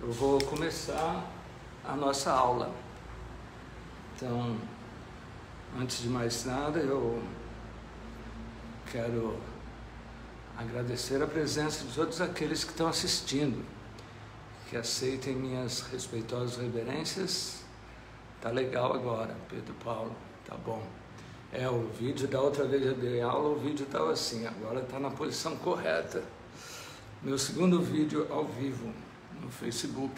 Eu vou começar a nossa aula. Então, antes de mais nada, eu quero agradecer a presença de todos aqueles que estão assistindo, que aceitem minhas respeitosas reverências. Tá legal agora, Pedro Paulo, tá bom. O vídeo da outra vez eu dei aula, o vídeo estava assim, agora está na posição correta. Meu segundo vídeo ao vivo no Facebook.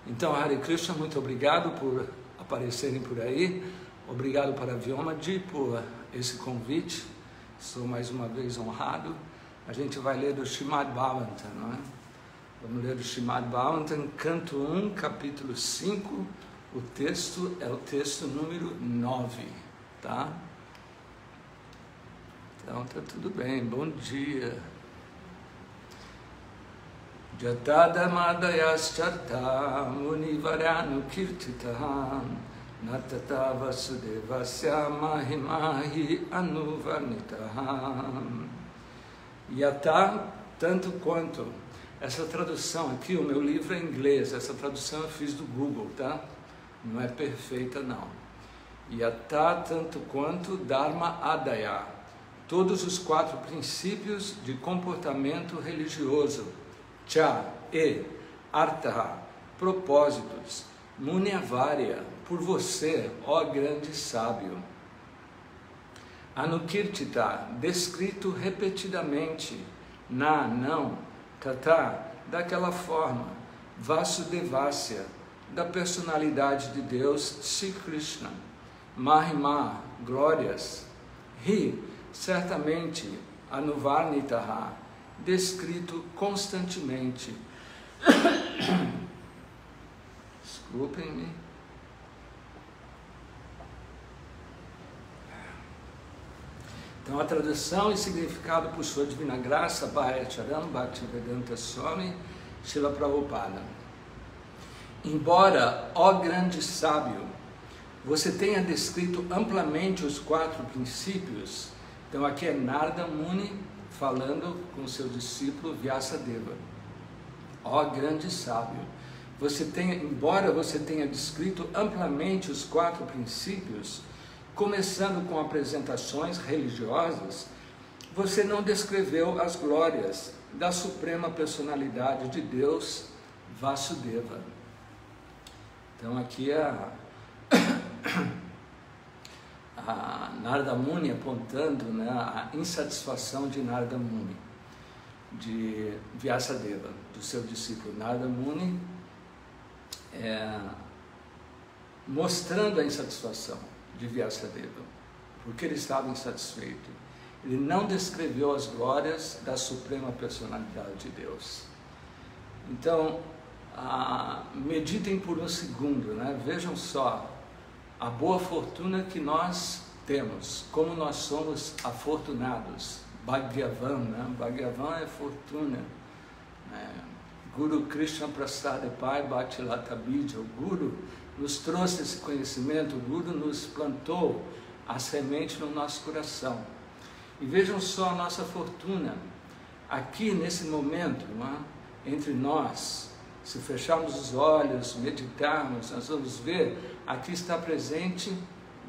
Então, Hare Krishna, muito obrigado por aparecerem por aí. Obrigado para a Vyomadi por esse convite. Estou mais uma vez honrado. A gente vai ler do Srimad Bhagavatam, não é? Vamos ler do Srimad Bhagavatam, canto 1, capítulo 5. O texto é o texto número 9, tá? Então, tá tudo bem. Bom dia. Jatada madayas-charta munivaryanu kirtitaham natata vasudevasya mahimahi anuvarnitaham. Yata, tanto quanto. Essa tradução aqui, o meu livro é em inglês, essa tradução eu fiz do Google, tá? Não é perfeita, não. Yata, tanto quanto, Dharma Adaya. Todos os 4 princípios de comportamento religioso. Cha, Artha, propósitos. Munyavarya, por você, ó grande sábio. Anukirtita, descrito repetidamente. Na, não. Tata, daquela forma. Vasudevasya, da personalidade de Deus, Sri Krishna. Mahima, glórias. Ri, certamente. Anuvarnitaha, descrito constantemente. Desculpem-me. Então, a tradução e significado por sua divina graça, Bhayacharam Bhaktivedanta Swami Srila Prabhupada. Embora, ó grande sábio, você tenha descrito amplamente os 4 princípios, então aqui é Narada Muni falando com seu discípulo Vyasadeva. Ó grande sábio, embora você tenha descrito amplamente os 4 princípios, começando com apresentações religiosas, você não descreveu as glórias da suprema personalidade de Deus, Vasudeva. Então aqui é a Narada Muni apontando, né, a insatisfação de Narada Muni, de Vyasadeva, do seu discípulo Narada Muni, mostrando a insatisfação de Vyasadeva, porque ele estava insatisfeito. Ele não descreveu as glórias da suprema personalidade de Deus. Então, meditem por um segundo, né? Vejam só a boa fortuna que nós temos, como nós somos afortunados. Bhagyavan, né? Bhagyavan é fortuna. Guru Krishna Prasada Pai Bhaktilata Bija. O Guru nos trouxe esse conhecimento, o Guru nos plantou a semente no nosso coração. E vejam só a nossa fortuna. Aqui nesse momento, né, entre nós, se fecharmos os olhos, meditarmos, nós vamos ver, aqui está presente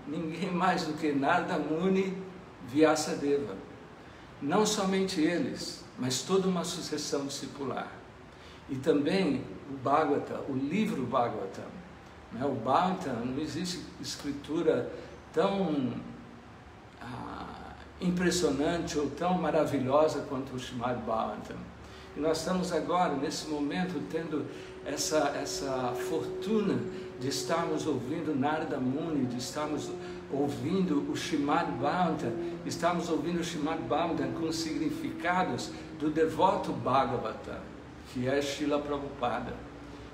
ninguém mais do que Narada Muni, Vyasadeva. Não somente eles, mas toda uma sucessão discipular. E também o Bhagavata, o livro Bhagavatam. Né? O Bhagavatam, não existe escritura tão impressionante ou tão maravilhosa quanto o Srimad Bhagavatam. E nós estamos agora, nesse momento, tendo essa fortuna de estarmos ouvindo Narada Muni, de estarmos ouvindo o Srimad Bhagavatam, estamos ouvindo o Srimad Bhagavatam com significados do devoto Bhagavata, que é Srila Prabhupada.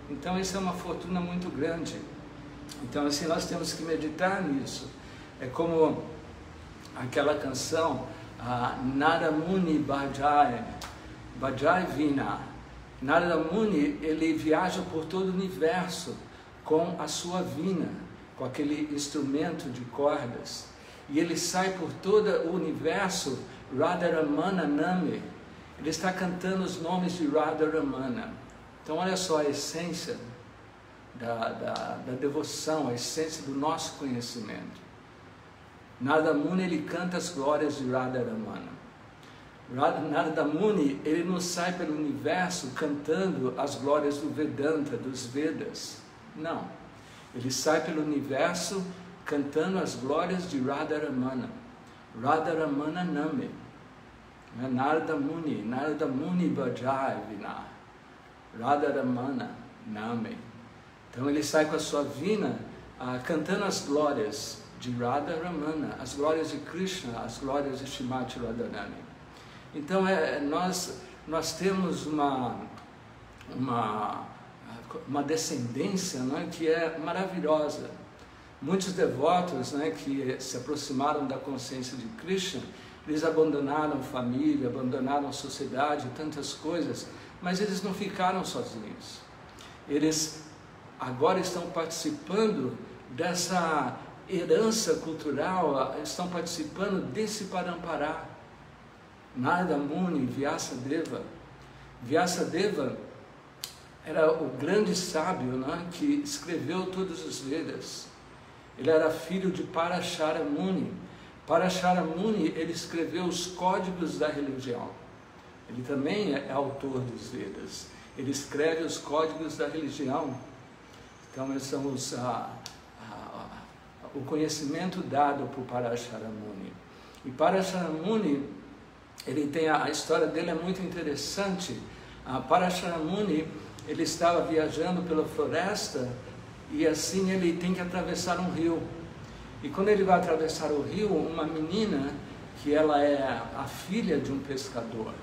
Então, isso é uma fortuna muito grande. Então, assim, nós temos que meditar nisso. É como aquela canção, Narada Muni Bhajai Vina. Narada Muni, ele viaja por todo o universo com a sua vina, com aquele instrumento de cordas. E ele sai por todo o universo, Radharamana Name, ele está cantando os nomes de Radharamana. Então olha só a essência da devoção, a essência do nosso conhecimento. Narada Muni, ele canta as glórias de Radharamana. Narada Muni, ele não sai pelo universo cantando as glórias do Vedanta, dos Vedas. Não. Ele sai pelo universo cantando as glórias de Radharamana. Radharamana Name. Narada Muni Bhajai Vina. Radharamana Name. Então ele sai com a sua vina cantando as glórias de Radharamana, as glórias de Krishna, as glórias de Srimati Radharani. Então nós temos uma descendência, né, que é maravilhosa. Muitos devotos, né, que se aproximaram da consciência de Krishna, eles abandonaram família, abandonaram sociedade, tantas coisas, mas eles não ficaram sozinhos. Eles agora estão participando dessa herança cultural, estão participando desse Parampará. Narada Muni, Vyasadeva. Vyasadeva era o grande sábio, né, que escreveu todos os Vedas. Ele era filho de Parashara Muni. Parashara Muni, ele escreveu os códigos da religião. Ele também é autor dos Vedas. Ele escreve os códigos da religião. Então, esses são o conhecimento dado por Parashara Muni. E Parashara Muni, ele tem a história dele é muito interessante. Parashara Muni, ele estava viajando pela floresta e assim ele tem que atravessar um rio. E quando ele vai atravessar o rio, uma menina, que ela é a filha de um pescador,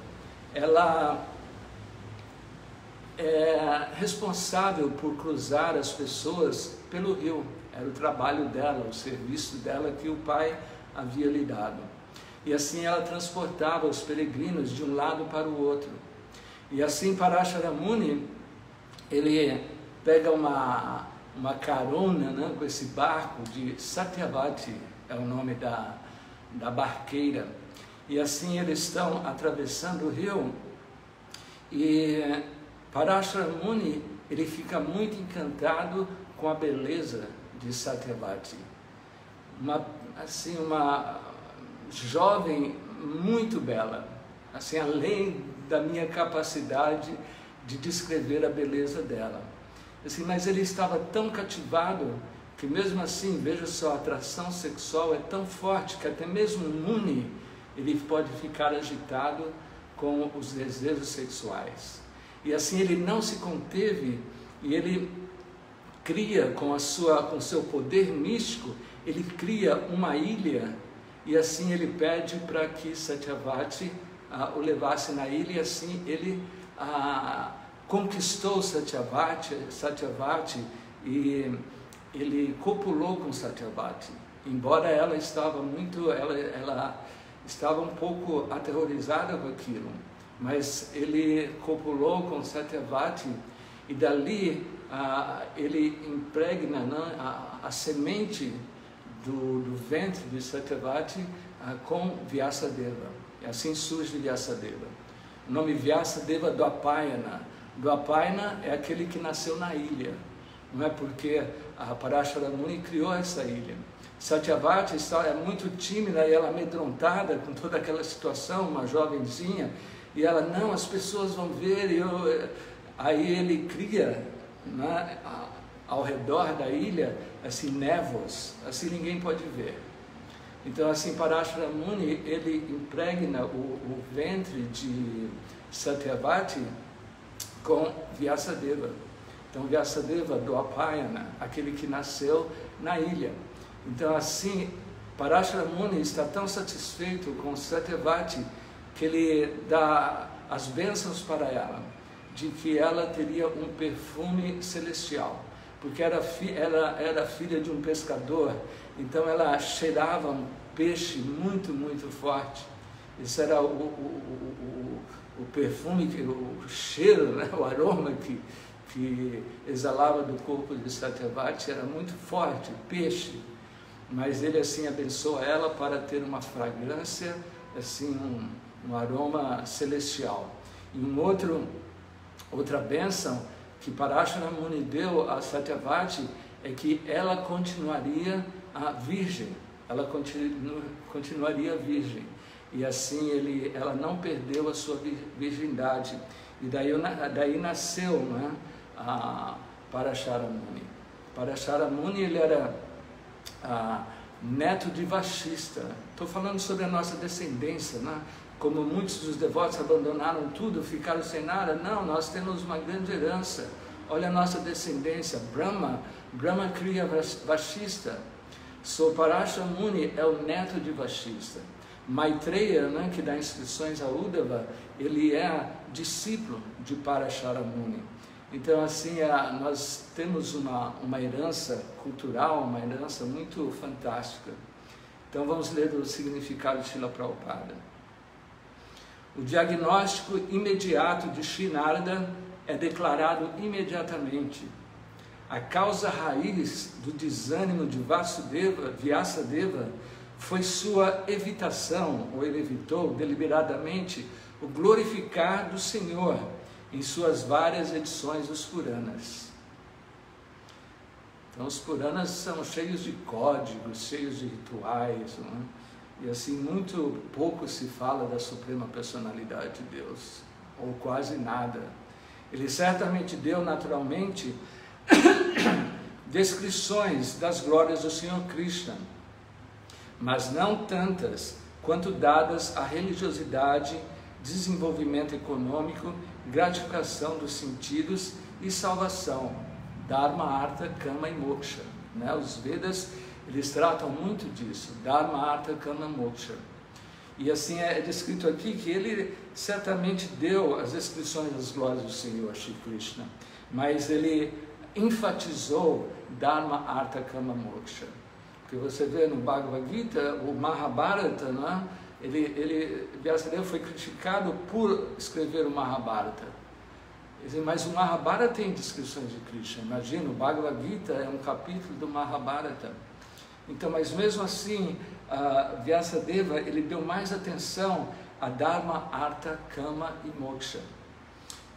ela é responsável por cruzar as pessoas pelo rio. Era o trabalho dela, o serviço dela que o pai havia lhe dado. E assim ela transportava os peregrinos de um lado para o outro. E assim Parashara Muni, ele pega uma carona, né, com esse barco de Satyavati, é o nome da barqueira. E assim eles estão atravessando o rio e Parashara Muni, ele fica muito encantado com a beleza de Satyavati. Uma jovem muito bela, assim, além da minha capacidade de descrever a beleza dela. Assim, mas ele estava tão cativado que mesmo assim, veja só, a atração sexual é tão forte que até mesmo Muni, ele pode ficar agitado com os desejos sexuais. E assim ele não se conteve e ele cria com o seu poder místico, ele cria uma ilha e assim ele pede para que Satyavati o levasse na ilha e assim ele conquistou Satyavati e ele copulou com Satyavati. Embora ela estava um pouco aterrorizada com aquilo, mas ele copulou com Satyavati e dali ele impregna, né, a semente do ventre de Satyavati com Vyasadeva. E assim surge Vyasadeva. O nome Vyasadeva Dwapayana. Dwapayana é aquele que nasceu na ilha. Não é porque a Parashara Muni criou essa ilha. Satyavati é muito tímida e ela amedrontada com toda aquela situação, uma jovenzinha, e ela, não, as pessoas vão ver, aí ele cria, né, ao redor da ilha, assim, névoas, assim ninguém pode ver. Então, assim, Parashara Muni, ele impregna o ventre de Satyavati com Vyasadeva. Então, Vyasadeva Dwapayana, aquele que nasceu na ilha. Então, assim, Parashara Muni está tão satisfeito com Satyavati que ele dá as bênçãos para ela, de que ela teria um perfume celestial, porque era filha de um pescador, então ela cheirava um peixe muito, muito forte. Esse era o perfume, o cheiro, né, o aroma que exalava do corpo de Satyavati era muito forte, peixe. Mas ele assim abençoa ela para ter uma fragrância, assim um aroma celestial. E outra bênção que Parashara Muni deu a Satyavati é que ela continuaria virgem, ela continuaria virgem, e assim ela não perdeu a sua virgindade, e daí nasceu, né, a Parashara Muni. Parashara Muni, ele era neto de Vashista. Estou falando sobre a nossa descendência, né? Como muitos dos devotos abandonaram tudo, ficaram sem nada. Não, nós temos uma grande herança. Olha a nossa descendência. Brahma cria Vashista. So Parashara Muni é o neto de Vashista. Maitreya, né, que dá instruções a Uddhava, ele é discípulo de Parashara Muni. Então, assim, nós temos uma herança cultural, uma herança muito fantástica. Então, vamos ler o significado de Srila Prabhupada. O diagnóstico imediato de Sri Narada é declarado imediatamente. A causa raiz do desânimo de Vyasadeva foi sua evitação, ou ele evitou deliberadamente, o glorificar do Senhor em suas várias edições dos Puranas. Então os Puranas são cheios de códigos, cheios de rituais, não é? E assim muito pouco se fala da Suprema Personalidade de Deus, ou quase nada. Ele certamente deu naturalmente descrições das glórias do Senhor Krishna, mas não tantas quanto dadas à religiosidade, desenvolvimento econômico, gratificação dos sentidos e salvação, Dharma, Artha, Kama e Moksha, né? Os Vedas, eles tratam muito disso, Dharma, Artha, Kama e Moksha. E assim é descrito aqui que ele certamente deu as descrições das glórias do Senhor Shri Krishna, mas ele enfatizou Dharma, Artha, Kama, Moksha. Porque você vê no Bhagavad Gita, o Mahabharata, né? Vyasadeva foi criticado por escrever o Mahabharata. Mas o Mahabharata tem descrições de Krishna. Imagina, o Bhagavad Gita é um capítulo do Mahabharata. Então, mas mesmo assim, Vyasadeva, ele deu mais atenção a Dharma, Artha, Kama e Moksha.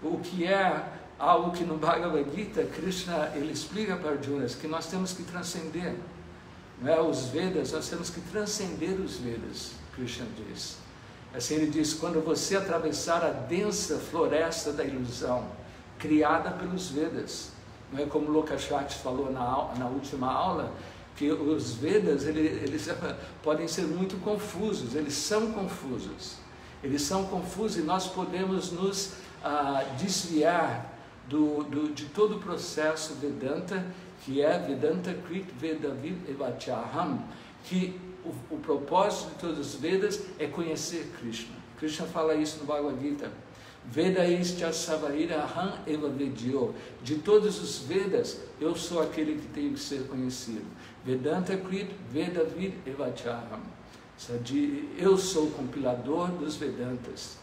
O que é algo que no Bhagavad Gita, Krishna, ele explica para Arjuna que nós temos que transcender. Não é? Os Vedas, nós temos que transcender os Vedas. Krishna diz. Assim ele diz, quando você atravessar a densa floresta da ilusão, criada pelos Vedas, não é como Lokashati falou na última aula, que os Vedas, eles podem ser muito confusos, eles são confusos e nós podemos nos desviar de todo o processo Vedanta, que é Vedanta Krit Vedavid Evachaham, que o propósito de todos os Vedas é conhecer Krishna. Krishna fala isso no Bhagavad Gita. Vedaischa Savaira Aham Eva Vedyo. De todos os Vedas, eu sou aquele que tem que ser conhecido. Vedanta Krit Vedavid Evachaham. Eu sou o compilador dos Vedantas.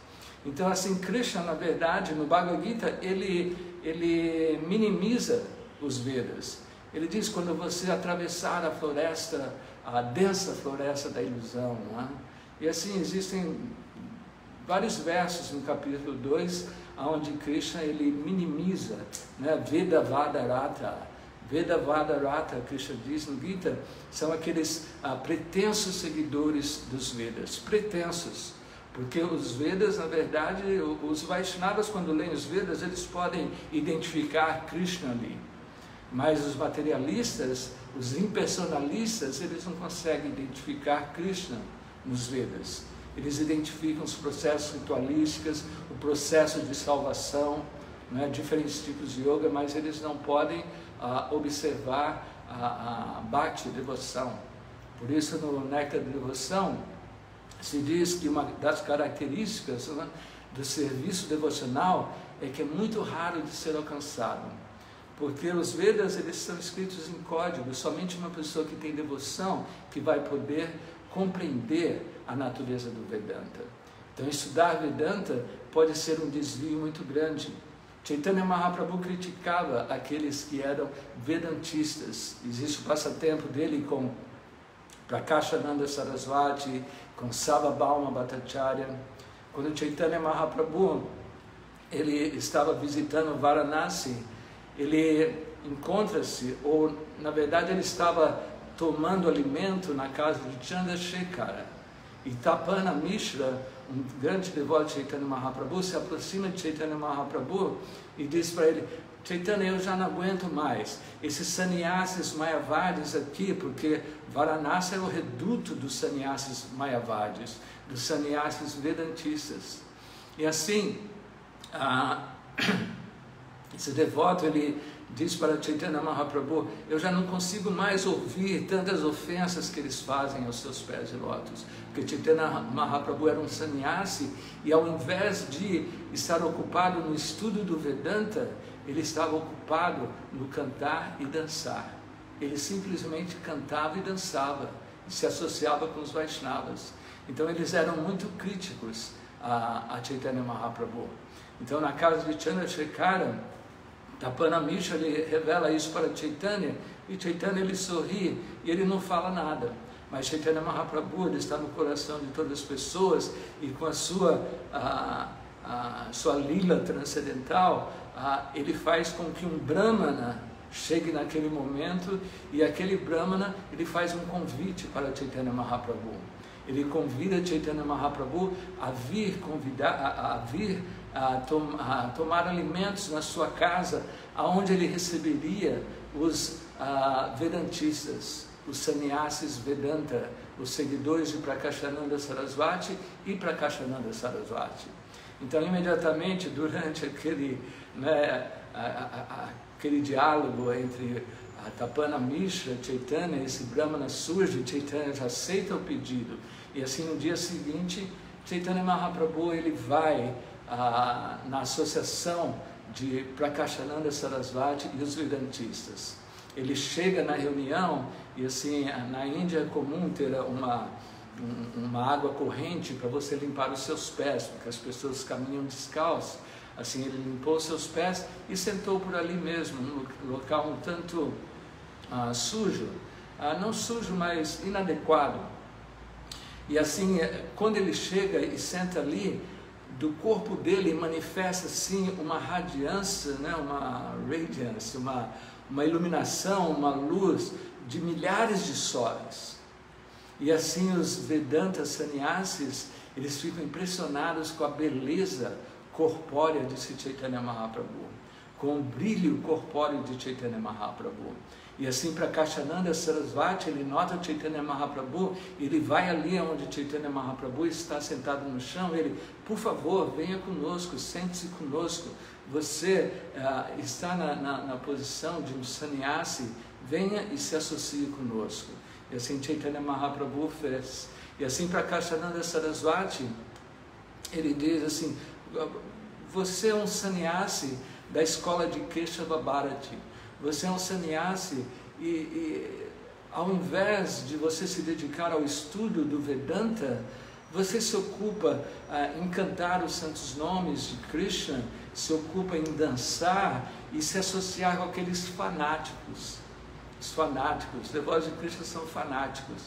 Então, assim, Krishna, na verdade, no Bhagavad Gita, ele minimiza os Vedas. Ele diz, quando você atravessar a floresta, a densa floresta da ilusão, não é? E assim, existem vários versos no capítulo 2, onde Krishna, ele minimiza, né? Vedavadarata. Vedavadarata, Krishna diz no Gita, são aqueles pretensos seguidores dos Vedas, pretensos. Porque os Vedas, na verdade, os Vaishnavas, quando leem os Vedas, eles podem identificar Krishna ali. Mas os materialistas, os impersonalistas, eles não conseguem identificar Krishna nos Vedas. Eles identificam os processos ritualísticos, o processo de salvação, né, diferentes tipos de yoga, mas eles não podem observar a bhakti, devoção. Por isso, no Néctar de Devoção, se diz que uma das características, né, do serviço devocional é que é muito raro de ser alcançado. Porque os Vedas, eles são escritos em código, somente uma pessoa que tem devoção que vai poder compreender a natureza do Vedanta. Então, estudar Vedanta pode ser um desvio muito grande. Chaitanya Mahaprabhu criticava aqueles que eram vedantistas. Existe o passatempo dele com Prakashananda Sarasvati, com Sarvabhauma Bhattacharya. Quando Chaitanya Mahaprabhu ele estava visitando Varanasi, ele encontra-se, ou na verdade ele estava tomando alimento na casa de Chandrasekhara. E Tapana Mishra, um grande devoto de Chaitanya Mahaprabhu, se aproxima de Chaitanya Mahaprabhu e diz para ele: Chaitanya, eu já não aguento mais esses sannyasis mayavadis aqui, porque Varanasi é o reduto dos sannyasis mayavadis, dos sannyasis vedantistas. E assim, esse devoto, ele diz para Chaitanya Mahaprabhu: eu já não consigo mais ouvir tantas ofensas que eles fazem aos seus pés de lótus. Porque Chaitanya Mahaprabhu era um sannyasi e ao invés de estar ocupado no estudo do Vedanta, ele estava ocupado no cantar e dançar. Ele simplesmente cantava e dançava e se associava com os Vaishnavas. Então eles eram muito críticos a Chaitanya Mahaprabhu. Então na casa de Chandrasekhara, Tapana Mishra ele revela isso para Chaitanya, e Chaitanya ele sorri e ele não fala nada. Mas Chaitanya Mahaprabhu ele está no coração de todas as pessoas, e com a sua lila transcendental, ele faz com que um Brahmana chegue naquele momento, e aquele Brahmana ele faz um convite para Chaitanya Mahaprabhu. Ele convida Chaitanya Mahaprabhu a vir tomar alimentos na sua casa, aonde ele receberia os Vedantistas, os sannyasis Vedanta, os seguidores de Prakashananda Sarasvati e Prakashananda Sarasvati. Então, imediatamente, durante aquele diálogo entre a Tapana Mishra, Chaitanya, esse Brahmana surge, Chaitanya já aceita o pedido. E assim, no dia seguinte, Chaitanya Mahaprabhu ele vai na associação de Prakashananda Sarasvati e os Vedantistas. Ele chega na reunião, e assim, na Índia é comum ter uma água corrente para você limpar os seus pés, porque as pessoas caminham descalços. Assim, ele limpou os seus pés e sentou por ali mesmo, num local um tanto sujo, não sujo, mas inadequado. E assim, quando ele chega e senta ali, do corpo dele manifesta assim uma radiância, uma radiance, uma iluminação, uma luz de milhares de sóis. E assim os Vedanta sannyasis, eles ficam impressionados com a beleza corpórea de Chaitanya Mahaprabhu, com o brilho corpóreo de Chaitanya Mahaprabhu. E assim, Prakashananda Sarasvati, ele nota Chaitanya Mahaprabhu, ele vai ali onde Chaitanya Mahaprabhu está sentado no chão, ele: por favor, venha conosco, sente-se conosco, você está na posição de um sannyasi, venha e se associe conosco. E assim Chaitanya Mahaprabhu fez. E assim Prakashananda Sarasvati, ele diz assim: você é um sannyasi da escola de Keshava Bharati. Você é um sannyasi e ao invés de você se dedicar ao estudo do Vedanta, você se ocupa em cantar os santos nomes de Krishna, se ocupa em dançar e se associar com aqueles fanáticos. Os fanáticos, os devotos de Krishna são fanáticos.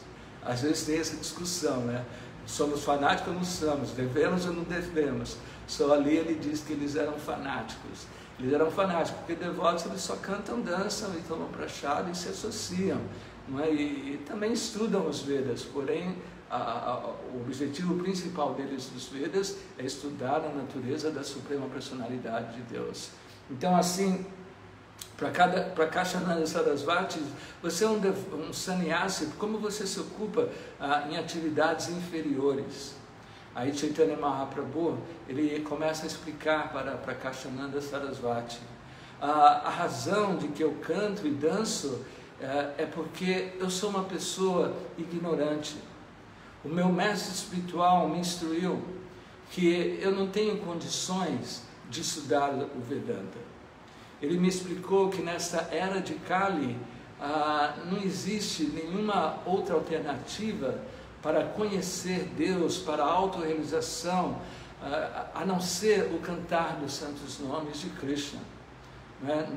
Às vezes tem essa discussão, né? Somos fanáticos ou não somos? Devemos ou não devemos? Só ali ele diz que eles eram fanáticos. Eles eram fanáticos, porque devotos eles só cantam, dançam e tomam prachada e se associam, não é? E também estudam os Vedas, porém o objetivo principal deles dos Vedas é estudar a natureza da Suprema Personalidade de Deus. Então assim, para Kashananda Sarasvati, você é um sannyasi, como você se ocupa em atividades inferiores? Aí Chaitanya Mahaprabhu, ele começa a explicar para Kashananda Sarasvati. A razão de que eu canto e danço é porque eu sou uma pessoa ignorante. O meu mestre espiritual me instruiu que eu não tenho condições de estudar o Vedanta. Ele me explicou que nesta era de Kali não existe nenhuma outra alternativa para conhecer Deus, para a autorrealização, a não ser o cantar dos santos nomes de Krishna.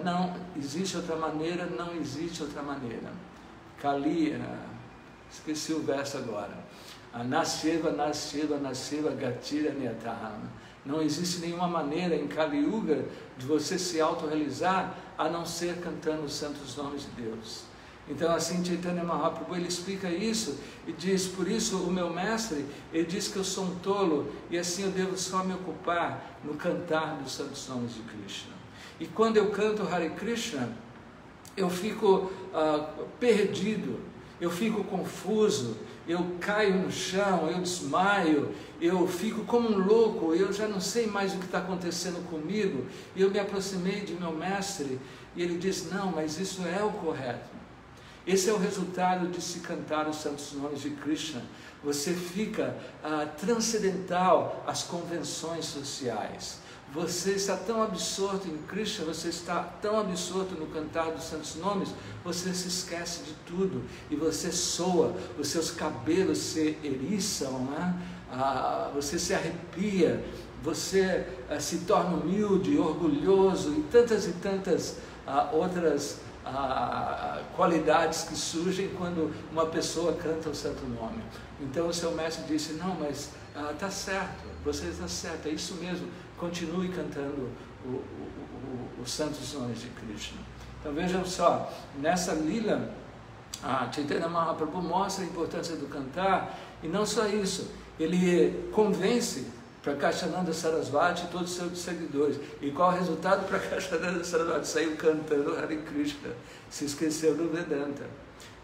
Não existe outra maneira, não existe outra maneira. Kali, esqueci o verso agora. Nasyeva, Nasyeva, Nasyeva, Gatira, Niyataham. Não existe nenhuma maneira em Kali Yuga de você se autorrealizar a não ser cantando os santos nomes de Deus. Então assim Chaitanya Mahaprabhu ele explica isso e diz, por isso o meu mestre, ele diz que eu sou um tolo e assim eu devo só me ocupar no cantar dos santos nomes de Krishna. E quando eu canto Hare Krishna, eu fico perdido, eu fico confuso, eu caio no chão, eu desmaio, eu fico como um louco, eu já não sei mais o que está acontecendo comigo. E eu me aproximei de meu mestre e ele diz, não, mas isso é o correto. Esse é o resultado de se cantar os santos nomes de Krishna. Você fica transcendental às convenções sociais. Você está tão absorto em Krishna, você está tão absorto no cantar dos santos nomes, você se esquece de tudo e você soa, os seus cabelos se eriçam, né? Você se arrepia, você se torna humilde, orgulhoso e tantas outras qualidades que surgem quando uma pessoa canta o santo nome. Então o seu mestre disse, não, mas está certo, você está certo, é isso mesmo, continue cantando os santos nomes de Krishna. Então vejam só, nessa lila, Chaitanya Mahaprabhu mostra a importância do cantar, e não só isso, ele convence Prakashananda Sarasvati e todos os seus seguidores. E qual o resultado? Prakashananda Sarasvati saiu cantando Hare Krishna, se esqueceu do Vedanta.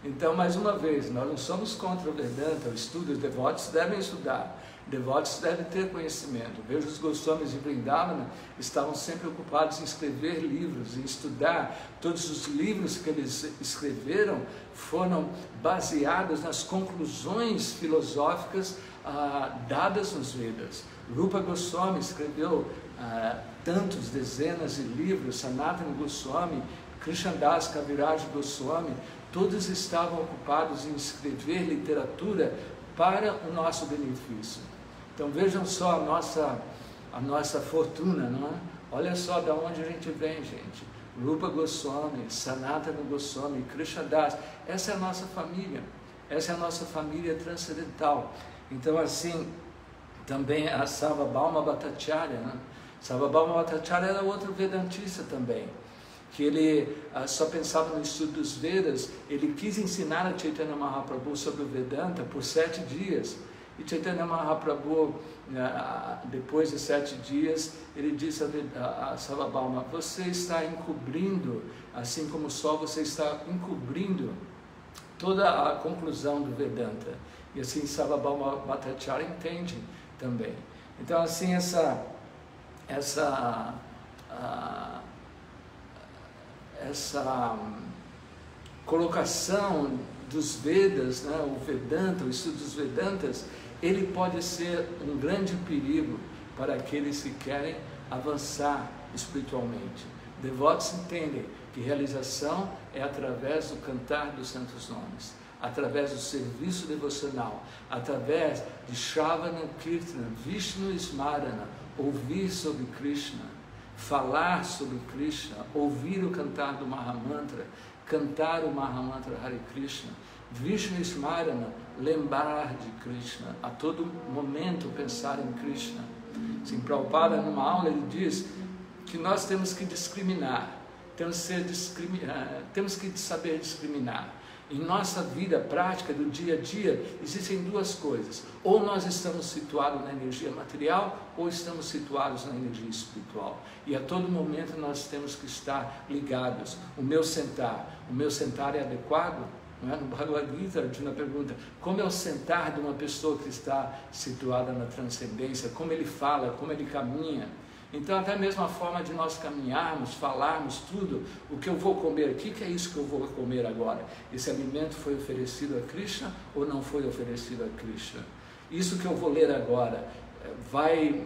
Então, mais uma vez, nós não somos contra o Vedanta, o estudo, os devotos devem estudar, devotos devem ter conhecimento. Veja, os Goswamis de Vrindavana estavam sempre ocupados em escrever livros, em estudar. Todos os livros que eles escreveram foram baseados nas conclusões filosóficas dadas nos Vedas. Rupa Goswami escreveu tantos, dezenas de livros, Sanatana Goswami, Krishnadas Kaviraj Goswami, todos estavam ocupados em escrever literatura para o nosso benefício. Então vejam só a nossa fortuna, não é? Olha só de onde a gente vem, gente. Rupa Goswami, Sanatana Goswami, Krishnadas, essa é a nossa família, essa é a nossa família transcendental. Então assim, também a Sarvabhauma Bhattacharya, né? Sarvabhauma Bhattacharya era outro vedantista também, que ele só pensava no estudo dos Vedas. Ele quis ensinar a Chaitanya Mahaprabhu sobre o Vedanta por 7 dias. E Chaitanya Mahaprabhu, depois de 7 dias, ele disse a Sarvabhauma, você está encobrindo, assim como o sol, você está encobrindo toda a conclusão do Vedanta. E assim Sarvabhauma Bhattacharya entende também. Então assim, essa colocação dos Vedas, né, o Vedanta, o estudo dos Vedantas, ele pode ser um grande perigo para aqueles que querem avançar espiritualmente. Devotos entendem que realização é através do cantar dos santos nomes, através do serviço devocional, através de Shravana Kirtana, Vishnu Smarana, ouvir sobre Krishna, falar sobre Krishna, ouvir o cantar do Mahamantra, cantar o Mahamantra Hare Krishna, Vishnu Smarana, lembrar de Krishna, a todo momento pensar em Krishna. Sim, Prabhupada, numa aula, ele diz que nós temos que discriminar, temos que saber discriminar. Em nossa vida prática do dia a dia, existem duas coisas. Ou nós estamos situados na energia material, ou estamos situados na energia espiritual. E a todo momento nós temos que estar ligados. O meu sentar é adequado? Não é? No Bhagavad Gita, Arjuna pergunta, como é o sentar de uma pessoa que está situada na transcendência? Como ele fala, como ele caminha? Então, até mesmo a forma de nós caminharmos, falarmos, tudo, o que eu vou comer, o que é isso que eu vou comer agora? Esse alimento foi oferecido a Krishna ou não foi oferecido a Krishna? Isso que eu vou ler agora vai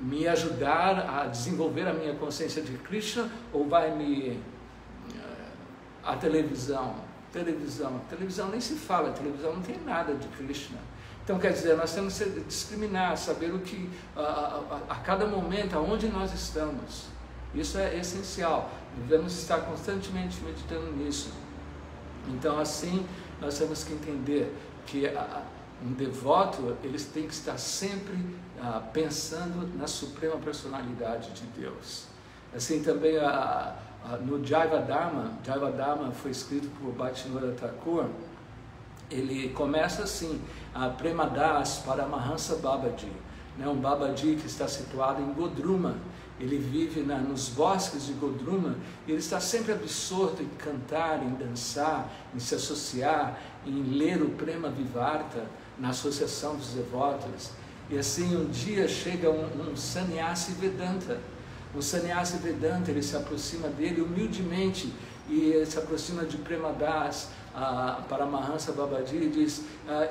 me ajudar a desenvolver a minha consciência de Krishna ou vai me... a televisão nem se fala, a televisão não tem nada de Krishna. Então, quer dizer, nós temos que discriminar, saber o que, a cada momento, aonde nós estamos. Isso é essencial, devemos estar constantemente meditando nisso. Então, assim, nós temos que entender que Um devoto, eles têm que estar sempre pensando na suprema personalidade de Deus. Assim também no Jaiva Dharma foi escrito por Bhaktivinoda Thakur. Ele começa assim, Premadas Paramahansa Babaji, né? Um Babaji que está situado em Godruma. Ele vive nos bosques de Godruma e ele está sempre absorto em cantar, em dançar, em se associar, em ler o Prema Vivarta na associação dos devotos. E assim um dia chega um sannyasi Vedanta. O sannyasi Vedanta, ele se aproxima dele humildemente e ele se aproxima de Premadas Paramahansa Babaji e diz: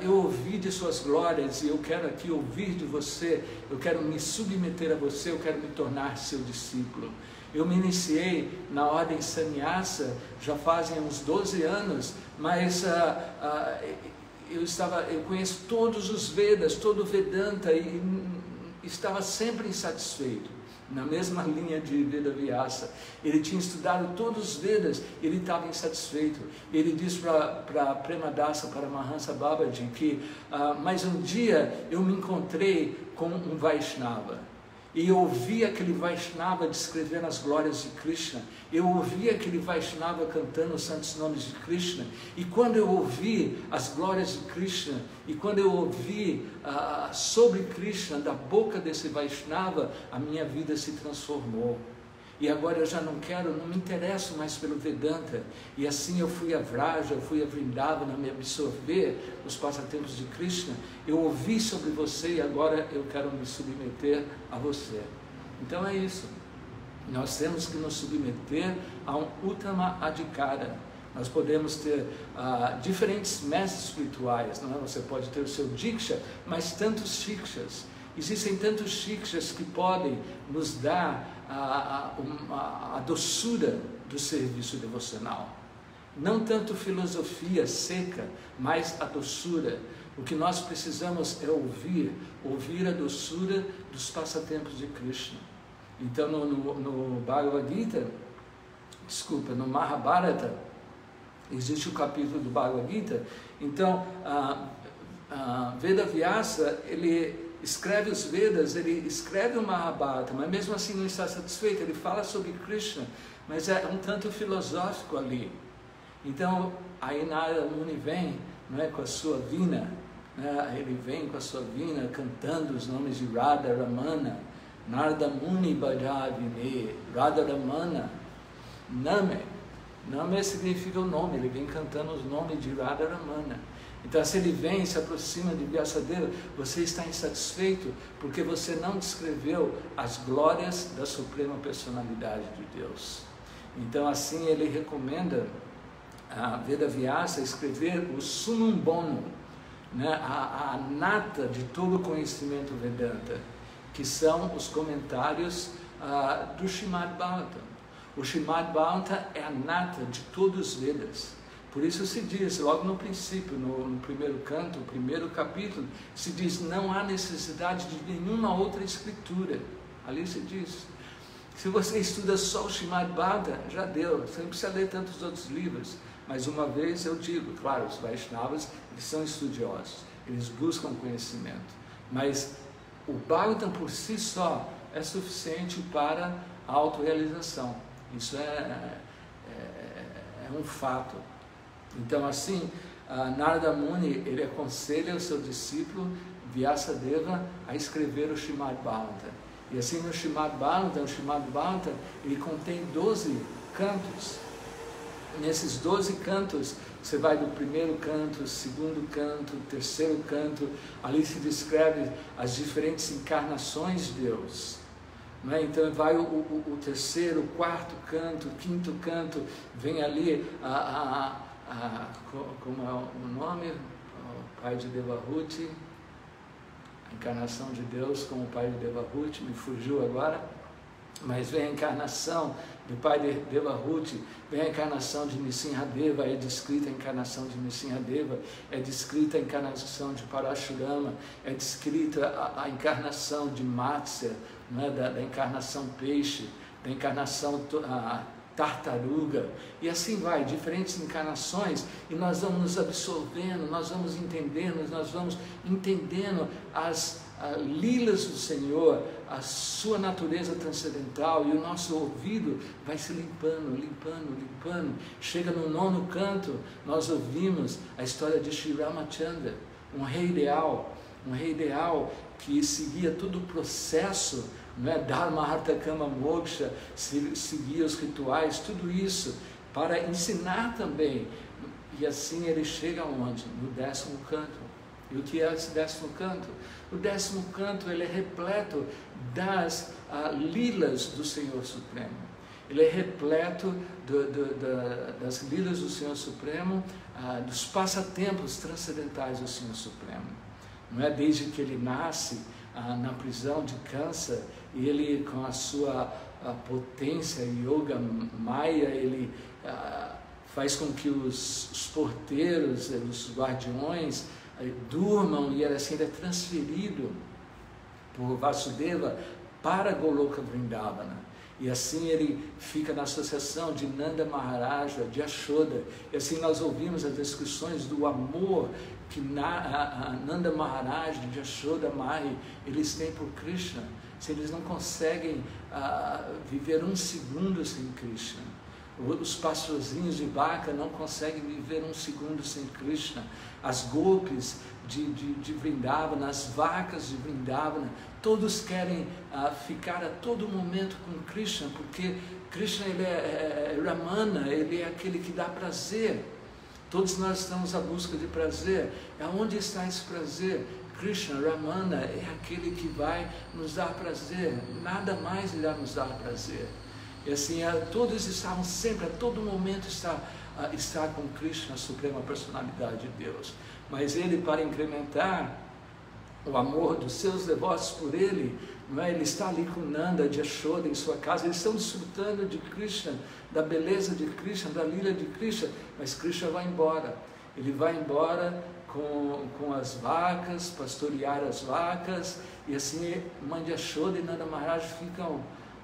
eu ouvi de suas glórias e eu quero aqui ouvir de você, eu quero me submeter a você, eu quero me tornar seu discípulo. Eu me iniciei na ordem sannyasa já fazem uns 12 anos, mas eu conheço todos os Vedas, todo o Vedanta e estava sempre insatisfeito. Na mesma linha de Vedavyasa, ele tinha estudado todos os Vedas, ele estava insatisfeito. Ele diz para Premadasa Paramahansa Babaji que mas um dia eu me encontrei com um Vaishnava e eu ouvi aquele Vaishnava descrevendo as glórias de Krishna, eu ouvi aquele Vaishnava cantando os santos nomes de Krishna, e quando eu ouvi as glórias de Krishna, e quando eu ouvi sobre Krishna da boca desse Vaishnava, a minha vida se transformou. E agora eu já não me interesso mais pelo Vedanta. E assim eu fui a Vraja, eu fui a Vrindavana me absorver os passatempos de Krishna. Eu ouvi sobre você e agora eu quero me submeter a você. Então é isso. Nós temos que nos submeter a um Uttama Adhikara. Nós podemos ter diferentes mestres espirituais, não é? Você pode ter o seu Diksha, mas tantos Shikshas. Existem tantos Shikshas que podem nos dar a doçura do serviço devocional. Não tanto filosofia seca, mas a doçura. O que nós precisamos é ouvir a doçura dos passatempos de Krishna. Então no Bhagavad Gita, no Mahabharata, existe o capítulo do Bhagavad Gita. Então Vedavyasa, ele escreve os Vedas, ele escreve o Mahabharata, mas mesmo assim não está satisfeito. Ele fala sobre Krishna, mas é um tanto filosófico ali. Então aí Narada Muni vem, não é, com a sua vina, né? Ele vem com a sua vina cantando os nomes de Radha Ramana. Narada Muni Bhajavine, Radha Ramana, Name. Name significa o nome, ele vem cantando os nomes de Radha Ramana. Então, se ele vem e se aproxima de Vyasadeva, você está insatisfeito porque você não descreveu as glórias da Suprema Personalidade de Deus. Então, assim, ele recomenda a Vedavyasa escrever o Sumum Bonum, né, a nata de todo o conhecimento Vedanta, que são os comentários do Srimad Bhagavatam. O Srimad Bhagavatam é a nata de todos os Vedas. Por isso se diz, logo no princípio, no primeiro canto, no primeiro capítulo, se diz: não há necessidade de nenhuma outra escritura. Ali se diz, se você estuda só o Srimad Bhagavatam, já deu, você não precisa ler tantos outros livros. Mas uma vez eu digo, claro, os Vaishnavas, eles são estudiosos, eles buscam conhecimento. Mas o Bhagavatam por si só é suficiente para a autorrealização. Isso é um fato. Então assim, Narada Muni, ele aconselha o seu discípulo Vyasadeva a escrever o Srimad Bhagavatam. E assim no Srimad Bhagavatam, ele contém 12 cantos. Nesses 12 cantos, você vai do primeiro canto, segundo canto, terceiro canto, ali se descreve as diferentes encarnações de Deus. Não é? Então vai o terceiro, o quarto canto, o quinto canto, vem ali como é o nome? O pai de Devahuti, a encarnação de Deus como o pai de Devahuti, me fugiu agora, mas vem a encarnação do pai de Devahuti, vem a encarnação de Nrsimhadeva, é descrita a encarnação de Nrsimhadeva, é descrita a encarnação de Parashurama, é descrita a encarnação de Matsya, né, da encarnação peixe, da encarnação tartaruga, e assim vai, diferentes encarnações, e nós vamos nos absorvendo, nós vamos entendendo as lilas do Senhor, a sua natureza transcendental, e o nosso ouvido vai se limpando. Chega no 9º canto, nós ouvimos a história de Sri Ramachandra, um rei ideal que seguia todo o processo, não é? Dharma, Artha, Kama, Moksha, seguia os rituais, tudo isso para ensinar também. E assim ele chega aonde? No 10º canto. E o que é esse 10º canto? O 10º canto ele é repleto das lilas do Senhor Supremo. Ele é repleto das lilas do Senhor Supremo, dos passatempos transcendentais do Senhor Supremo. Não é? Desde que ele nasce na prisão de Kansa, e ele com a sua potência yoga maya, ele faz com que os porteiros, os guardiões durmam, e assim ele é transferido por Vasudeva para Goloka Vrindavana. E assim ele fica na associação de Nanda Maharaja, de Yashoda. E assim nós ouvimos as descrições do amor que Nanda Maharaj, de Yashoda Mai, eles têm por Krishna. Se eles não conseguem viver um segundo sem Krishna. Os pastorzinhos de vaca não conseguem viver um segundo sem Krishna. As gopis de Vrindavana, as vacas de Vrindavana, todos querem ficar a todo momento com Krishna, porque Krishna ele é Ramana, ele é aquele que dá prazer. Todos nós estamos à busca de prazer. Aonde está esse prazer? Krishna, Ramana, é aquele que vai nos dar prazer. Nada mais irá nos dar prazer. E assim, todos estavam sempre, a todo momento está com Krishna, a Suprema Personalidade de Deus. Mas ele, para incrementar o amor dos seus devotos por ele, não é? Ele está ali com Nanda, de Yashoda, em sua casa, eles estão desfrutando de Krishna, da beleza de Krishna, da lila de Krishna, mas Krishna vai embora. Ele vai embora com as vacas, pastorear as vacas, e assim mãe de Yashoda e Nanda Maharaj ficam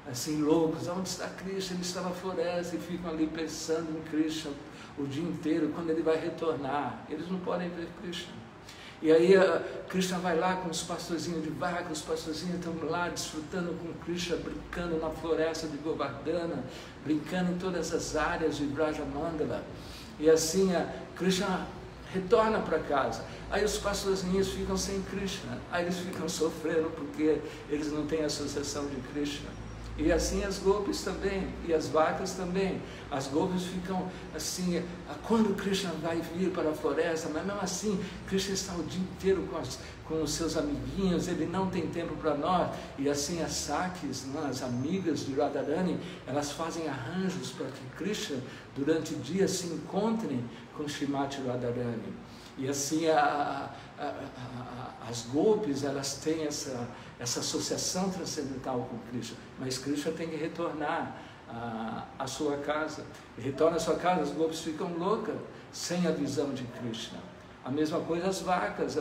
assim loucos. Onde está Krishna? Ele está na floresta, e ficam ali pensando em Krishna o dia inteiro. Quando ele vai retornar, eles não podem ver Krishna. E aí Krishna vai lá com os pastorzinhos de vaca, os pastorzinhos estão lá desfrutando com Krishna, brincando na floresta de Govardhana, brincando em todas as áreas de Brajamandala. E assim Krishna retorna para casa. Aí os pastorzinhos ficam sem Krishna, aí eles ficam sofrendo porque eles não têm associação de Krishna. E assim as gopis também, e as vacas também. As gopis ficam assim, quando Krishna vai vir para a floresta, mas mesmo assim, Krishna está o dia inteiro com os seus amiguinhos, ele não tem tempo para nós. E assim as Sakis, as amigas de Radharani, elas fazem arranjos para que Krishna, durante o dia, se encontrem com Srimati Radharani. E assim as gopis, elas têm essa associação transcendental com Krishna, mas Krishna tem que retornar à sua casa. Ele retorna à sua casa, as gopis ficam loucas, sem a visão de Krishna. A mesma coisa as vacas,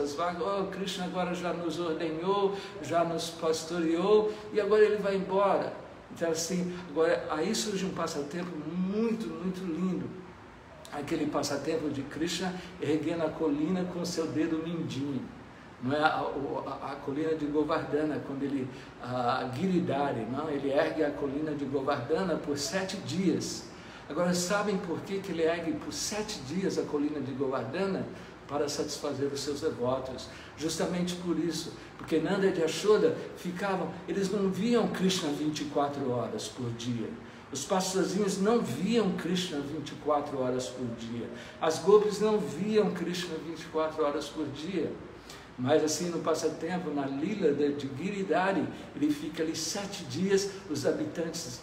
Krishna agora já nos ordenhou, já nos pastoreou, e agora ele vai embora. Então assim, agora aí surge um passatempo muito, muito lindo. Aquele passatempo de Krishna erguendo a colina com o seu dedo mindinho. Não é a colina de Govardhana, quando ele, Giridhari, não? Ele ergue a colina de Govardhana por 7 dias. Agora, sabem por que ele ergue por 7 dias a colina de Govardhana? Para satisfazer os seus devotos. Justamente por isso, porque Nanda e Yashoda eles não viam Krishna 24 horas por dia. Os pastorzinhos não viam Krishna 24 horas por dia. As gopis não viam Krishna 24 horas por dia. Mas assim, no passatempo, na lila de Giridhari, ele fica ali 7 dias, os habitantes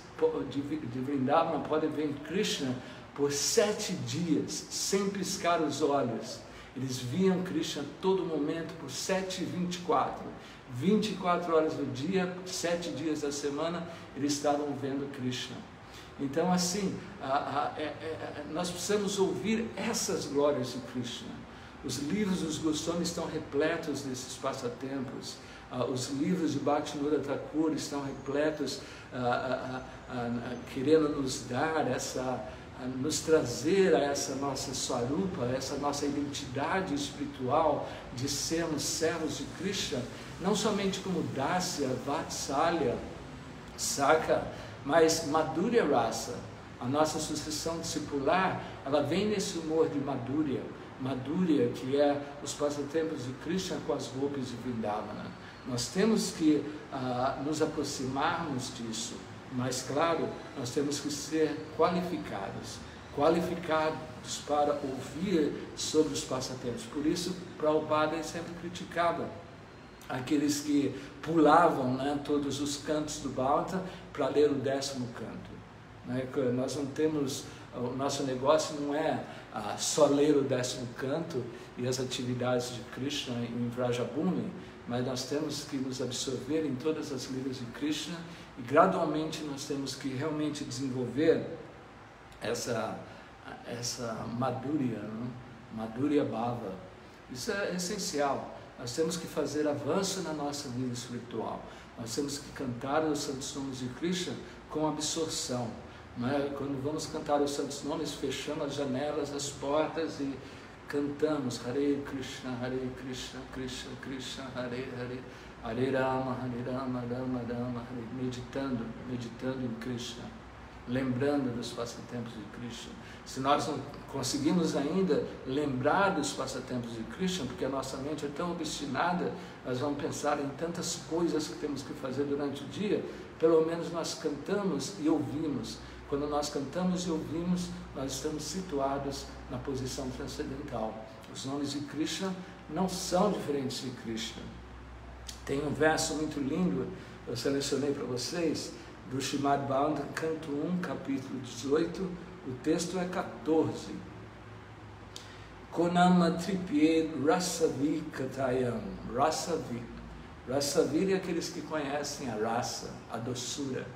de Vrindavana podem ver Krishna por 7 dias, sem piscar os olhos. Eles viam Krishna todo momento por 7 e 24. 24 horas do dia, 7 dias da semana, eles estavam vendo Krishna. Então assim, nós precisamos ouvir essas glórias de Krishna. Os livros dos Goswamis estão repletos desses passatempos. Os livros de Bhaktivinoda Thakur estão repletos, querendo nos dar nos trazer a essa nossa swarupa, essa nossa identidade espiritual de sermos servos de Krishna, não somente como Dasya, Vatsalya, Saka, mas Madhurya Rasa. A nossa sucessão discipular, ela vem nesse humor de Madhurya. Madhurya, que é os passatempos de Krishna com as golpes de Vrindavana. Nós temos que nos aproximarmos disso, mas claro, nós temos que ser qualificados para ouvir sobre os passatempos. Por isso, Prabhupada sempre criticava aqueles que pulavam, né, todos os cantos do Bhagavatam para ler o 10º canto. Nós não temos, o nosso negócio não é só ler o 10º canto e as atividades de Krishna em Vrajabhumi, mas nós temos que nos absorver em todas as ligas de Krishna e gradualmente nós temos que realmente desenvolver essa Madhurya, né? Madhurya Bhava. Isso é essencial. Nós temos que fazer avanço na nossa vida espiritual. Nós temos que cantar os santos nomes de Krishna com absorção. Né? Quando vamos cantar os santos nomes, fechamos as janelas, as portas e cantamos Hare Krishna, Krishna Krishna, Hare Hare, Hare Rama, Rama Rama, Hare, meditando em Krishna, lembrando dos passatempos de Krishna. Se nós não conseguimos ainda lembrar dos passatempos de Krishna, porque a nossa mente é tão obstinada, nós vamos pensar em tantas coisas que temos que fazer durante o dia, pelo menos nós cantamos e ouvimos. Quando nós cantamos e ouvimos, nós estamos situados na posição transcendental. Os nomes de Krishna não são diferentes de Krishna. Tem um verso muito lindo, eu selecionei para vocês, do Srimad Bhagavatam, canto 1, capítulo 18, o texto é 14. Konama tripye rasavi katayam. Rasavi é aqueles que conhecem a rasa, a doçura.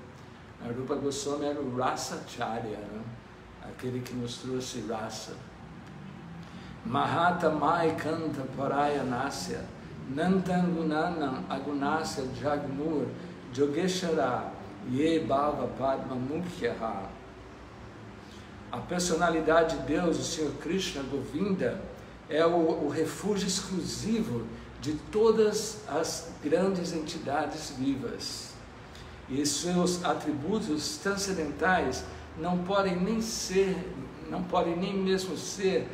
A Rupa Goswami era o Rasacharya, né? Aquele que nos trouxe rasa. Mahata Mai Kanta Parayanasya Nantangunanam Agunasya Jagmur Jogeshara Ye Bhava Padma Mukhyaha. A personalidade de Deus, o Senhor Krishna Govinda, é o refúgio exclusivo de todas as grandes entidades vivas. E seus atributos transcendentais não podem nem mesmo ser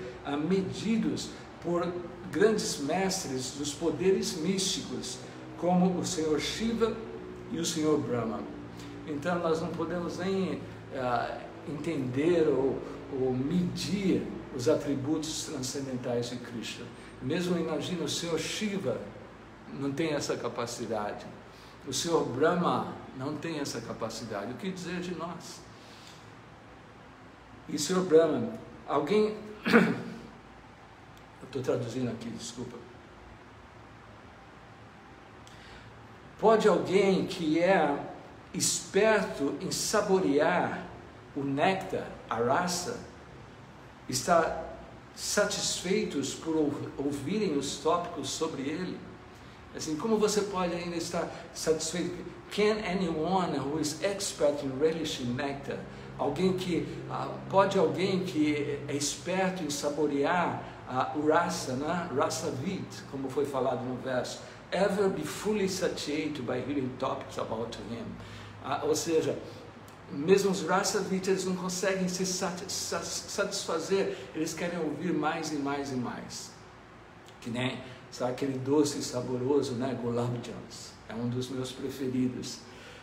medidos por grandes mestres dos poderes místicos, como o Senhor Shiva e o Senhor Brahma. Então nós não podemos nem entender ou medir os atributos transcendentais de Krishna. Mesmo imagina, o Senhor Shiva não tem essa capacidade. O Senhor Brahma não tem essa capacidade. O que dizer de nós? E Senhor Brahma, alguém... eu estou traduzindo aqui, desculpa. Pode alguém que é esperto em saborear o néctar, a rasa, estar satisfeitos por ouvirem os tópicos sobre ele? Assim, como você pode ainda estar satisfeito? Can anyone who is expert in relishing nectar, pode alguém que é esperto em saborear o rasa, né? Rasavit, como foi falado no verso, ever be fully satiated by hearing topics about him? Ou seja, mesmo os Rasavit, eles não conseguem se satisfazer, eles querem ouvir mais e mais e mais. Que nem, sabe, aquele doce saboroso, né? Gulab Jamuns, é um dos meus preferidos.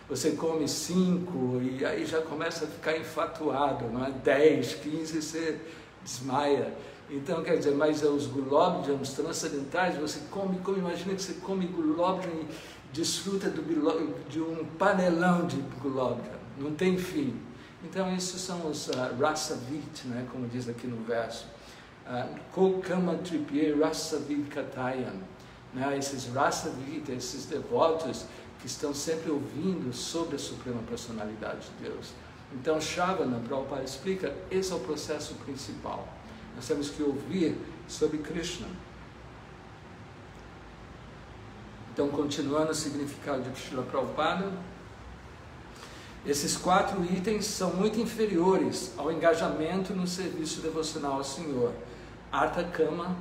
Você come 5 e aí já começa a ficar enfatuado, não é? 10, 15 você desmaia. Então, quer dizer, mas os Gulab Jamuns transcendentais, você come, imagina que você come Gulab Jamun e desfruta de um panelão de Gulab Jamun, não tem fim. Então, esses são os Rasavit, né, como diz aqui no verso. Kokama Tripye Rasavit Katayam. Esses Rasavit, esses devotos que estão sempre ouvindo sobre a Suprema Personalidade de Deus. Então, Shravana, Prabhupada explica, esse é o processo principal. Nós temos que ouvir sobre Krishna. Então, continuando o significado de Srila Prabhupada, esses 4 itens são muito inferiores ao engajamento no serviço devocional ao Senhor. Artha, Kama,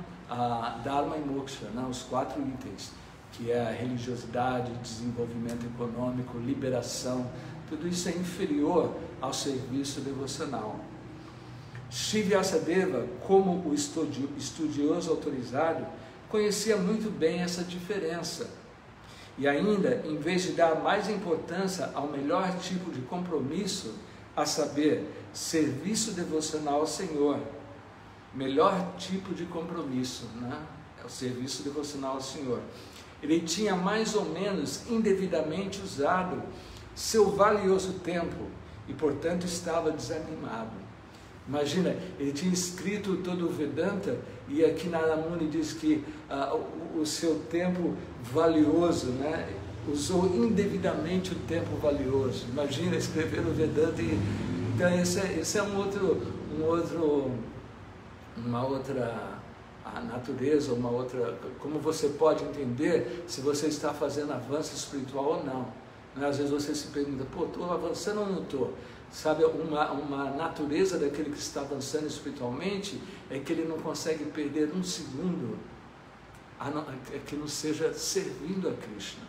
Dharma e Moksha, né? Os 4 itens, que é a religiosidade, desenvolvimento econômico, liberação, tudo isso é inferior ao serviço devocional. Shri Vyasadeva, como o estudioso autorizado, conhecia muito bem essa diferença. E ainda, em vez de dar mais importância ao melhor tipo de compromisso, a saber, serviço devocional ao Senhor, melhor tipo de compromisso, né? É o serviço devocional ao Senhor. Ele tinha mais ou menos indevidamente usado seu valioso tempo e, portanto, estava desanimado. Imagina, ele tinha escrito todo o Vedanta e aqui Narada Muni diz que o seu tempo valioso, né? Usou indevidamente o tempo valioso. Imagina escrever o Vedanta e... Então esse é uma outra a natureza, uma outra... Como você pode entender se você está fazendo avanço espiritual ou não. Às vezes você se pergunta, pô, estou avançando ou não estou? Sabe, uma natureza daquele que está avançando espiritualmente é que ele não consegue perder um segundo que não seja servindo a Krishna.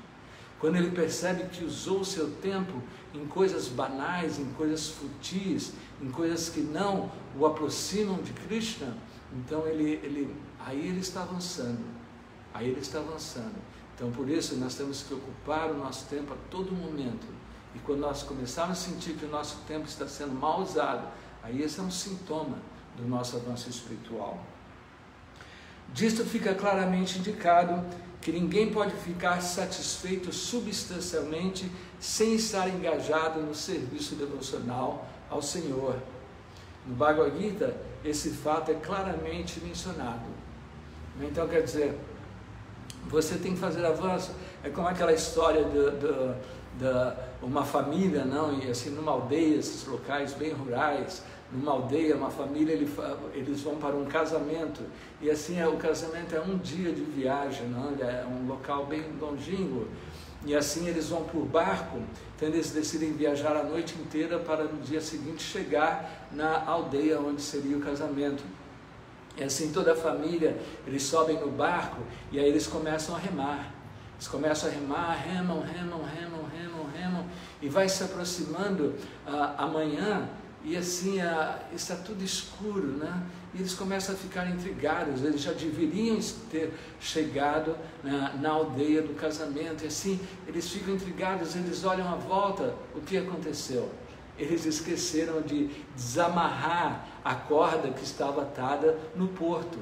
Quando ele percebe que usou o seu tempo em coisas banais, em coisas futis, em coisas que não o aproximam de Krishna, então aí ele está avançando. Aí ele está avançando. Então por isso nós temos que ocupar o nosso tempo a todo momento. E quando nós começarmos a sentir que o nosso tempo está sendo mal usado, aí esse é um sintoma do nosso avanço espiritual. Disto fica claramente indicado que ninguém pode ficar satisfeito substancialmente sem estar engajado no serviço devocional ao Senhor. No Bhagavad Gita, esse fato é claramente mencionado. Então, quer dizer, você tem que fazer avanço. É como aquela história de uma família, não? E assim, numa aldeia, esses locais bem rurais, numa aldeia, uma família, eles vão para um casamento, e assim, o casamento é um dia de viagem, não? É um local bem longínquo, e assim eles vão por barco, então eles decidem viajar a noite inteira para no dia seguinte chegar na aldeia onde seria o casamento. E assim toda a família, eles sobem no barco, e aí eles começam a remar. Eles começam a remar, remam, e vai se aproximando amanhã, e assim está tudo escuro, né? E eles começam a ficar intrigados, eles já deveriam ter chegado na aldeia do casamento, e assim eles ficam intrigados, eles olham à volta, o que aconteceu? Eles esqueceram de desamarrar a corda que estava atada no porto.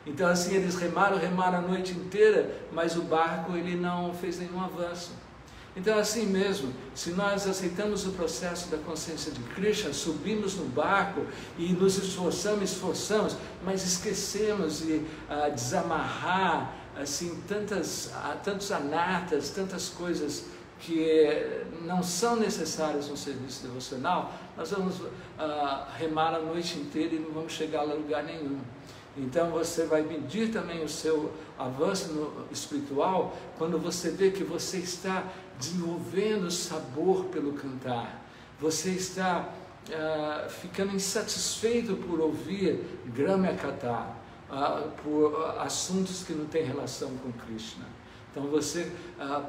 Então assim eles remaram a noite inteira, mas o barco ele não fez nenhum avanço. Então assim mesmo, se nós aceitamos o processo da consciência de Krishna, subimos no barco e nos esforçamos, mas esquecemos de desamarrar assim, tantos anartas, tantas coisas que não são necessárias no serviço devocional, nós vamos remar a noite inteira e não vamos chegar a lugar nenhum. Então você vai medir também o seu avanço espiritual quando você vê que você está desenvolvendo sabor pelo cantar, você está ficando insatisfeito por ouvir Gramya Katha, por assuntos que não têm relação com Krishna. Então você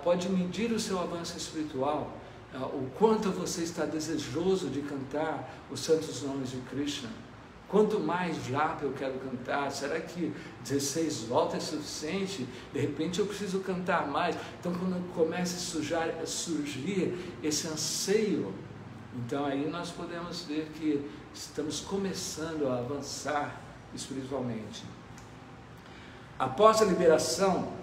pode medir o seu avanço espiritual, o quanto você está desejoso de cantar os santos nomes de Krishna. Quanto mais japa eu quero cantar, será que 16 voltas é suficiente? De repente eu preciso cantar mais. Então quando começa a surgir esse anseio, então aí nós podemos ver que estamos começando a avançar espiritualmente. Após a liberação,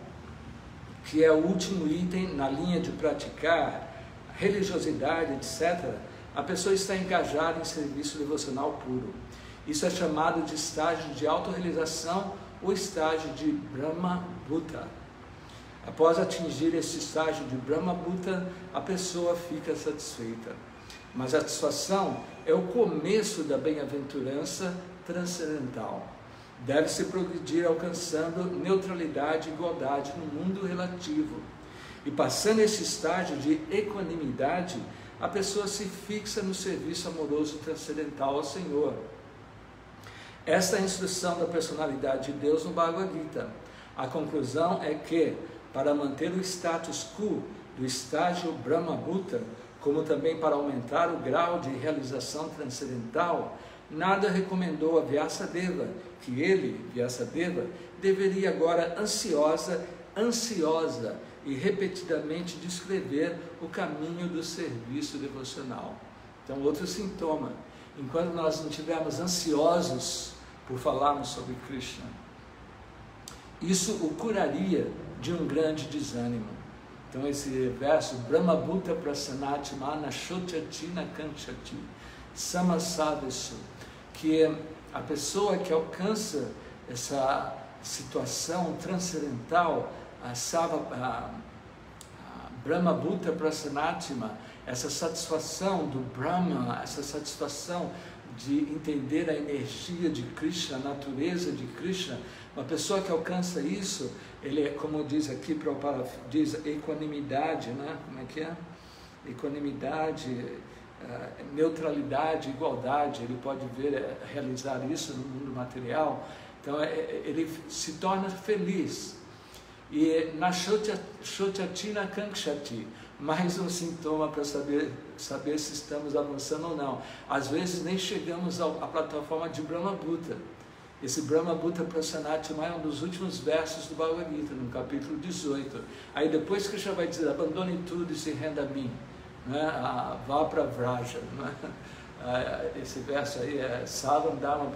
que é o último item na linha de praticar religiosidade, etc., a pessoa está engajada em serviço devocional puro. Isso é chamado de estágio de autorrealização ou estágio de Brahma Bhuta. Após atingir esse estágio de Brahma Bhuta, a pessoa fica satisfeita. Mas a satisfação é o começo da bem-aventurança transcendental. Deve-se progredir alcançando neutralidade e igualdade no mundo relativo. E passando esse estágio de equanimidade, a pessoa se fixa no serviço amoroso transcendental ao Senhor. Esta é a instrução da personalidade de Deus no Bhagavad Gita. A conclusão é que, para manter o status quo do estágio Brahma-Bhuta, como também para aumentar o grau de realização transcendental, nada recomendou a Vyasadeva que ele, Vyasadeva, deveria agora ansiosa e repetidamente descrever o caminho do serviço devocional. Então, outro sintoma, enquanto nós não estivermos ansiosos por falarmos sobre Krishna, isso o curaria de um grande desânimo. Então, esse verso, Brahma-Bhuta prasanati mana shochati na kanchati samasadesu, que a pessoa que alcança essa situação transcendental, a Brahma-Bhuta Prasanatima, essa satisfação do Brahma, essa satisfação de entender a energia de Krishna, a natureza de Krishna, uma pessoa que alcança isso, ele é, como diz aqui, diz equanimidade, né? Como é que é? Equanimidade, neutralidade, igualdade, ele pode realizar isso no mundo material, então ele se torna feliz. E na Shochatina Kankshati, mais um sintoma para saber se estamos avançando ou não. Às vezes nem chegamos à plataforma de Brahma-Bhuta. Esse Brahma-Bhuta Prasanatima é um dos últimos versos do Bhagavad Gita, no capítulo 18. Aí depois Krishna vai dizer, abandone tudo e se renda a mim. Né? Vá para Vraja. Né? Esse verso aí é Savam Dharma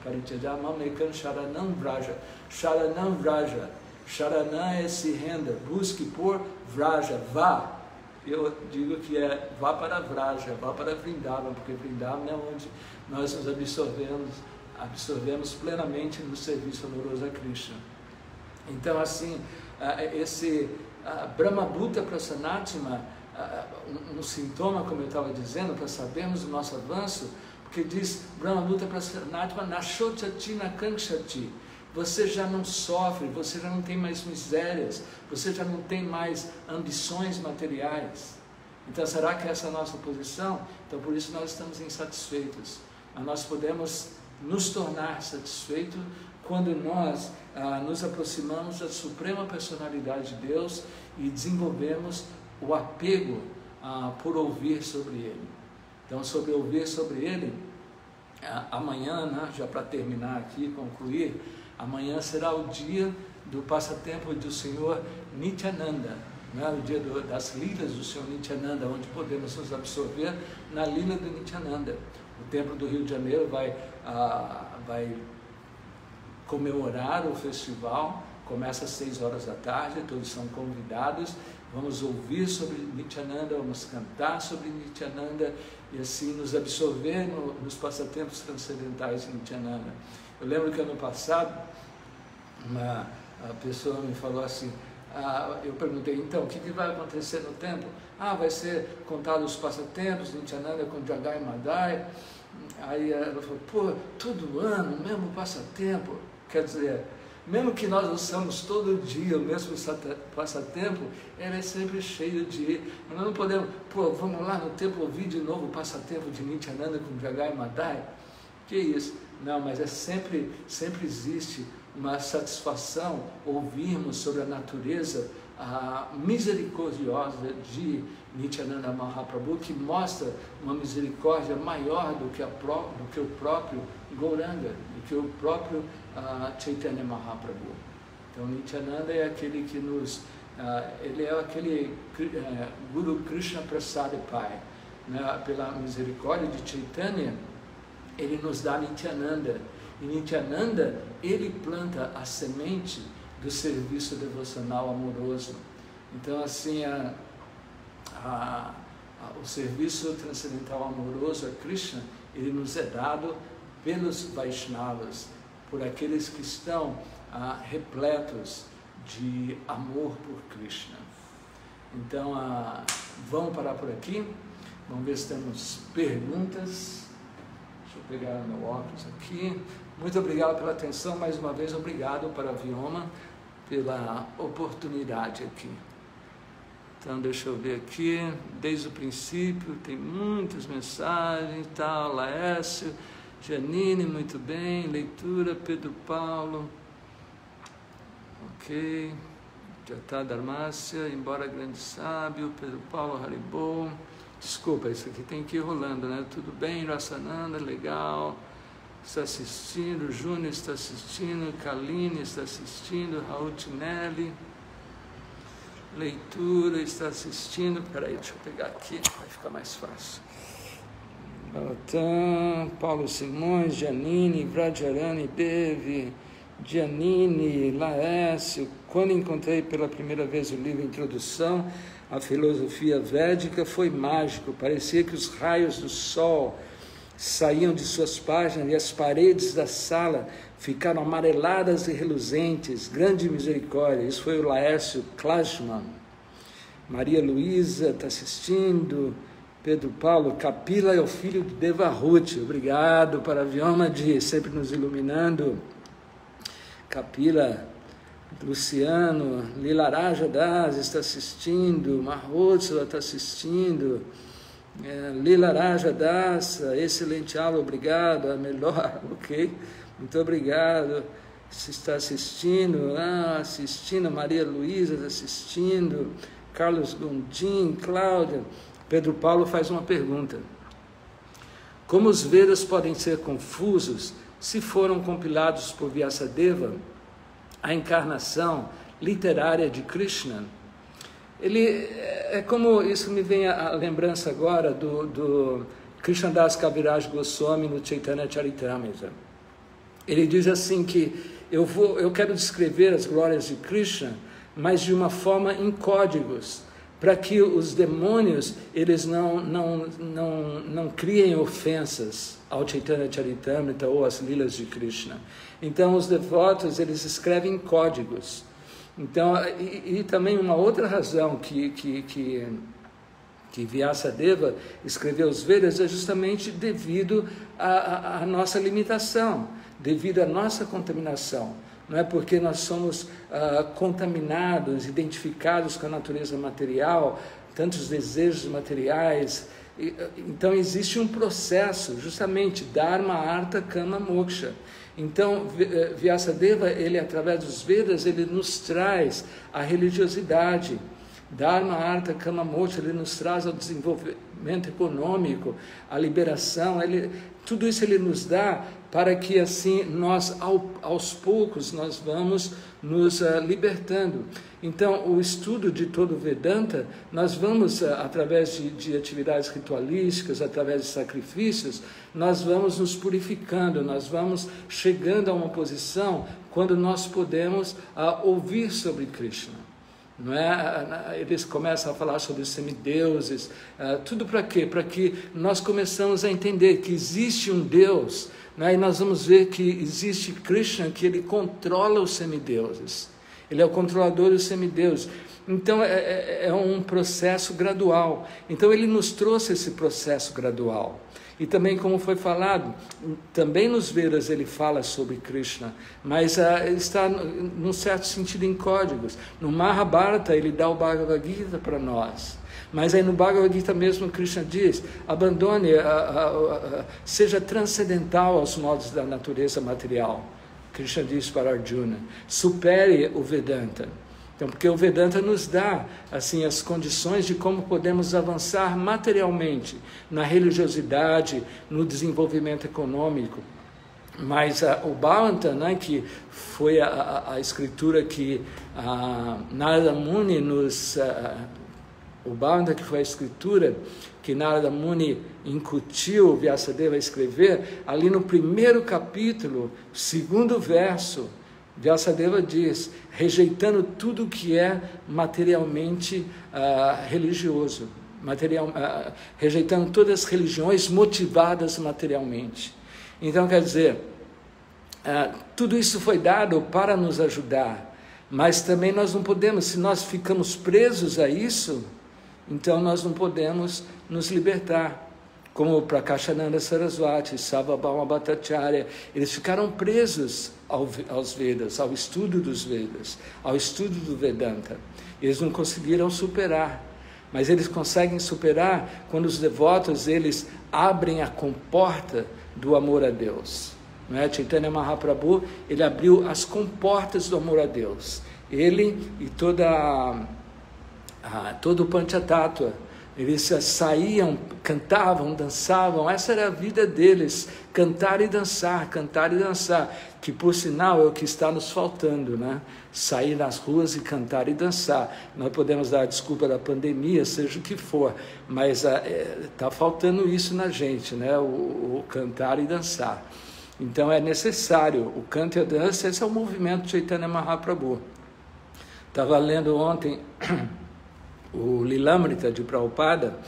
Parityajama Mekan Sharanam Vraja. Sharanam Vraja. Sharanam é se renda, busque por Vraja, vá. Eu digo que vá para Vraja, vá para Vrindavan, porque Vrindavan é onde nós nos absorvemos plenamente no serviço amoroso a Krishna. Então, assim, esse Brahma-Bhuta Prasanatima, um sintoma, como eu estava dizendo, para sabermos o nosso avanço, porque diz Brahma-Bhuta Prasanatima Nashochatina Kankshati. Você já não sofre, você já não tem mais misérias, você já não tem mais ambições materiais. Então, será que essa é a nossa posição? Então, por isso nós estamos insatisfeitos. Mas nós podemos nos tornar satisfeitos quando nós nos aproximamos da Suprema Personalidade de Deus e desenvolvemos o apego por ouvir sobre Ele. Então, sobre ouvir sobre Ele, amanhã, né, já para terminar aqui, concluir, amanhã será o dia do passatempo do Senhor Nityananda, né? O dia das lilas do Senhor Nityananda, onde podemos nos absorver na lila do Nityananda. O Templo do Rio de Janeiro vai comemorar o festival, começa às 6 horas da tarde, todos são convidados, vamos ouvir sobre Nityananda, vamos cantar sobre Nityananda e assim nos absorver nos passatempos transcendentais de Nityananda. Eu lembro que ano passado, uma pessoa me falou assim, eu perguntei, então, o que vai acontecer no templo? Vai ser contado os passatempos de Nityananda com Jagai Madai. Aí ela falou, todo ano, o mesmo passatempo. Quer dizer, mesmo que nós usamos todo dia o mesmo passatempo, ele é sempre cheio de... Mas nós não podemos, vamos lá no templo ouvir de novo o passatempo de Nityananda com Jagai Madai. Que isso? Não, mas sempre existe uma satisfação ouvirmos sobre a natureza misericordiosa de Nityananda Mahaprabhu, que mostra uma misericórdia maior do que o próprio Gauranga, do que o próprio Chaitanya Mahaprabhu. Então Nityananda é aquele que ele é aquele Guru Krishna Prasada Pai, né? Pela misericórdia de Chaitanya, ele nos dá Nityananda, e Nityananda, ele planta a semente do serviço devocional amoroso. Então, assim, o serviço transcendental amoroso a Krishna, ele nos é dado pelos Vaishnavas, por aqueles que estão repletos de amor por Krishna. Então, vamos parar por aqui, vamos ver se temos perguntas. Deixa eu pegar meu óculos aqui. Muito obrigado pela atenção, mais uma vez obrigado para a Vioma pela oportunidade aqui. Então deixa eu ver aqui, desde o princípio tem muitas mensagens, tal, Laércio, Janine, muito bem, leitura, Pedro Paulo, ok, já está Darmácia, embora grande sábio, Pedro Paulo, Haribou, desculpa, isso aqui tem que ir rolando, né? Tudo bem, Rassananda, legal, está assistindo, Júnior está assistindo, Kaline está assistindo, Raul Tinelli, leitura, está assistindo, peraí, deixa eu pegar aqui, vai ficar mais fácil. Paulo Simões, Janine, Vradjarani, Devi, Giannini, Laércio. Quando encontrei pela primeira vez o livro Introdução à Filosofia Védica, foi mágico, parecia que os raios do sol saíam de suas páginas e as paredes da sala ficaram amareladas e reluzentes. Grande misericórdia. Isso foi o Laércio Klashman. Maria Luísa está assistindo. Pedro Paulo, Kapila é o filho de Devahuti. Obrigado para a Vioma de sempre nos iluminando. Kapila, Luciano, Lilaraja Das está assistindo. Marrotsula está assistindo. Lilaraja Das, excelente aula, obrigado, a melhor, ok, muito obrigado, se está assistindo, assistindo, Maria Luísa está assistindo, Carlos Gondim, Cláudia. Pedro Paulo faz uma pergunta: como os Vedas podem ser confusos se foram compilados por Vyasadeva, a encarnação literária de Krishna? Ele é como, isso me vem a lembrança agora do Krishnadas Kaviraj Goswami no Chaitanya Charitamrita. Ele diz assim que eu quero descrever as glórias de Krishna, mas de uma forma em códigos, para que os demônios eles não criem ofensas ao Chaitanya Charitamrita ou às lilas de Krishna. Então os devotos eles escrevem códigos. Então, e também uma outra razão que Vyasadeva escreveu os Vedas é justamente devido à nossa limitação, devido à nossa contaminação. Não é porque nós somos contaminados, identificados com a natureza material, tantos desejos materiais. Então existe um processo, justamente, Dharma, Artha, Kama, Moksha. Então, Vyasadeva, ele, através dos Vedas, ele nos traz a religiosidade. Dharma, Artha, Kama, Moksha, ele nos traz o desenvolvimento econômico, a liberação, tudo isso ele nos dá para que assim nós, aos poucos, nós vamos nos libertando. Então, o estudo de todo o Vedanta, nós vamos, através de atividades ritualísticas, através de sacrifícios, nós vamos nos purificando, nós vamos chegando a uma posição quando nós podemos ouvir sobre Krishna. Não é? Eles começam a falar sobre os semideuses, tudo para quê? Para que nós começamos a entender que existe um Deus, né? E nós vamos ver que existe Krishna, que ele controla os semideuses, ele é o controlador dos semideuses. Então é um processo gradual. Então ele nos trouxe esse processo gradual. E também, como foi falado, também nos Vedas ele fala sobre Krishna, mas está, num certo sentido, em códigos. No Mahabharata ele dá o Bhagavad Gita para nós, mas aí no Bhagavad Gita mesmo Krishna diz, abandone, seja transcendental aos modos da natureza material. Krishna diz para Arjuna, supere o Vedanta. Então, porque o Vedanta nos dá assim, as condições de como podemos avançar materialmente na religiosidade, no desenvolvimento econômico. Mas o Bhavanta, né, que foi a escritura que Narada Muni nos... o Bhavanta, que foi a escritura que Narada Muni incutiu Vyasadeva a escrever, ali no primeiro capítulo, segundo verso, Vyasadeva diz, rejeitando tudo que é materialmente religioso, rejeitando todas as religiões motivadas materialmente. Então, quer dizer, tudo isso foi dado para nos ajudar, mas também nós não podemos, se nós ficamos presos a isso, então nós não podemos nos libertar. como Prakashananda Saraswati, Sarvabhauma Bhattacharya. Eles ficaram presos aos Vedas, ao estudo dos Vedas, ao estudo do Vedanta. Eles não conseguiram superar, mas eles conseguem superar quando os devotos eles abrem a comporta do amor a Deus. Não é? Chaitanya Mahaprabhu, ele abriu as comportas do amor a Deus. Ele e todo o Panchatattva, eles saíam, cantavam, dançavam, essa era a vida deles, cantar e dançar, que por sinal é o que está nos faltando, né? Sair nas ruas e cantar e dançar. Nós podemos dar a desculpa da pandemia, seja o que for, mas está faltando isso na gente, né? O cantar e dançar. Então é necessário, o canto e a dança, esse é o movimento de Chaitanya Mahaprabhu. Estava lendo ontem o Lilamrita de Prabhupada,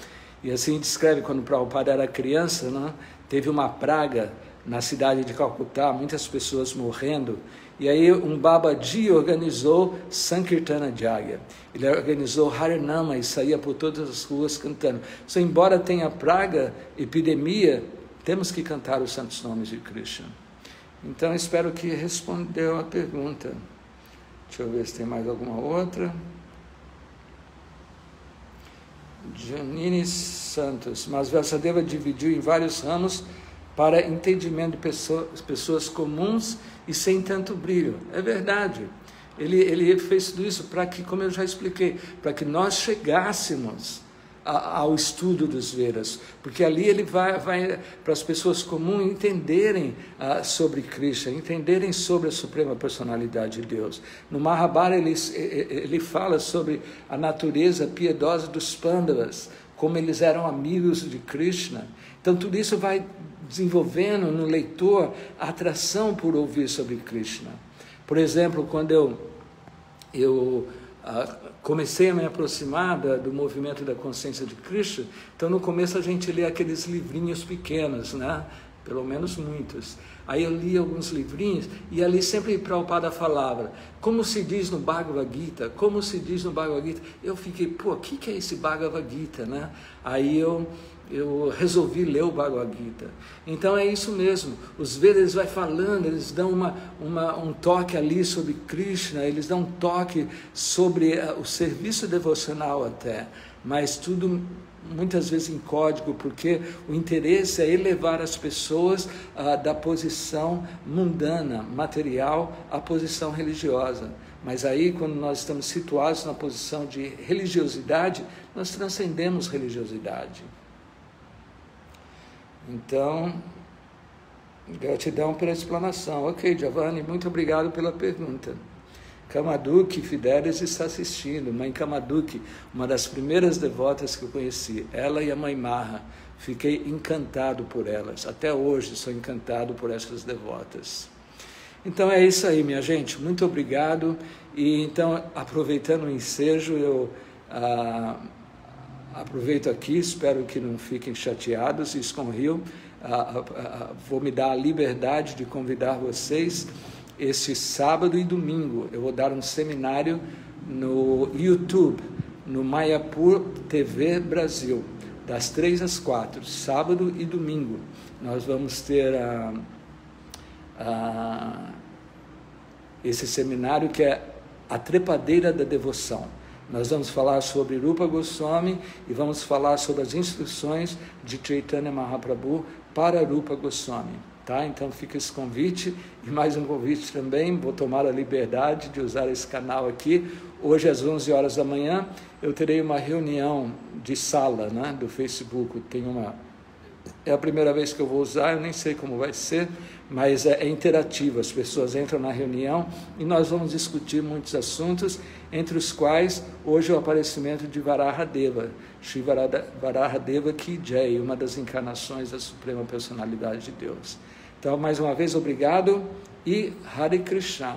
e assim descreve quando Prabhupada era criança, né? Teve uma praga na cidade de Calcutá, muitas pessoas morrendo, e aí um Babaji organizou Sankirtana Jagya. Ele organizou Harinama e saía por todas as ruas cantando. Então, embora tenha praga, epidemia, temos que cantar os santos nomes de Krishna. Então, espero que respondeu a pergunta. Deixa eu ver se tem mais alguma outra. Janine Santos, mas Vyasadeva dividiu em vários ramos para entendimento de pessoas comuns e sem tanto brilho. É verdade. Ele fez tudo isso para que, como eu já expliquei, para que nós chegássemos ao estudo dos Vedas, porque ali ele vai para as pessoas comuns entenderem sobre Krishna, entenderem sobre a Suprema Personalidade de Deus. No Mahabharata ele fala sobre a natureza piedosa dos Pandavas, como eles eram amigos de Krishna. Então tudo isso vai desenvolvendo no leitor a atração por ouvir sobre Krishna. Por exemplo, quando eu comecei a me aproximar do movimento da consciência de Krishna, então no começo a gente lê aqueles livrinhos pequenos, né? Pelo menos muitos. Aí eu li alguns livrinhos e ali sempre Prabhupada falava, como se diz no Bhagavad Gita, como se diz no Bhagavad Gita. Eu fiquei, o que é esse Bhagavad Gita, né? Aí eu resolvi ler o Bhagavad Gita. Então é isso mesmo, os Vedas vai falando, eles dão um toque ali sobre Krishna, eles dão um toque sobre o serviço devocional até, mas tudo muitas vezes em código, porque o interesse é elevar as pessoas da posição mundana, material, à posição religiosa. Mas aí, quando nós estamos situados na posição de religiosidade, nós transcendemos religiosidade. Então, gratidão pela explanação. Ok, Giovanni, muito obrigado pela pergunta. Kamaduki Fidelis está assistindo. Mãe Kamaduki, uma das primeiras devotas que eu conheci, ela e a mãe Marra. Fiquei encantado por elas. Até hoje sou encantado por essas devotas. Então é isso aí, minha gente. Muito obrigado. E então, aproveitando o ensejo, eu aproveito aqui, espero que não fiquem chateados, isso com o Rio. Vou me dar a liberdade de convidar vocês. Este sábado e domingo eu vou dar um seminário no YouTube, no Mayapur TV Brasil, das 3 às 4, sábado e domingo. Nós vamos ter esse seminário que é a trepadeira da devoção. Nós vamos falar sobre Rupa Goswami e vamos falar sobre as instruções de Chaitanya Mahaprabhu para Rupa Goswami. Tá? Então fica esse convite, e mais um convite também, vou tomar a liberdade de usar esse canal aqui. Hoje às 11 horas da manhã eu terei uma reunião de sala, né, do Facebook. É a primeira vez que eu vou usar, eu nem sei como vai ser, mas é interativo, as pessoas entram na reunião e nós vamos discutir muitos assuntos, entre os quais hoje o aparecimento de Varahadeva, Shri Varahadeva Ki Jai, uma das encarnações da Suprema Personalidade de Deus. Então, mais uma vez, obrigado e Hare Krishna.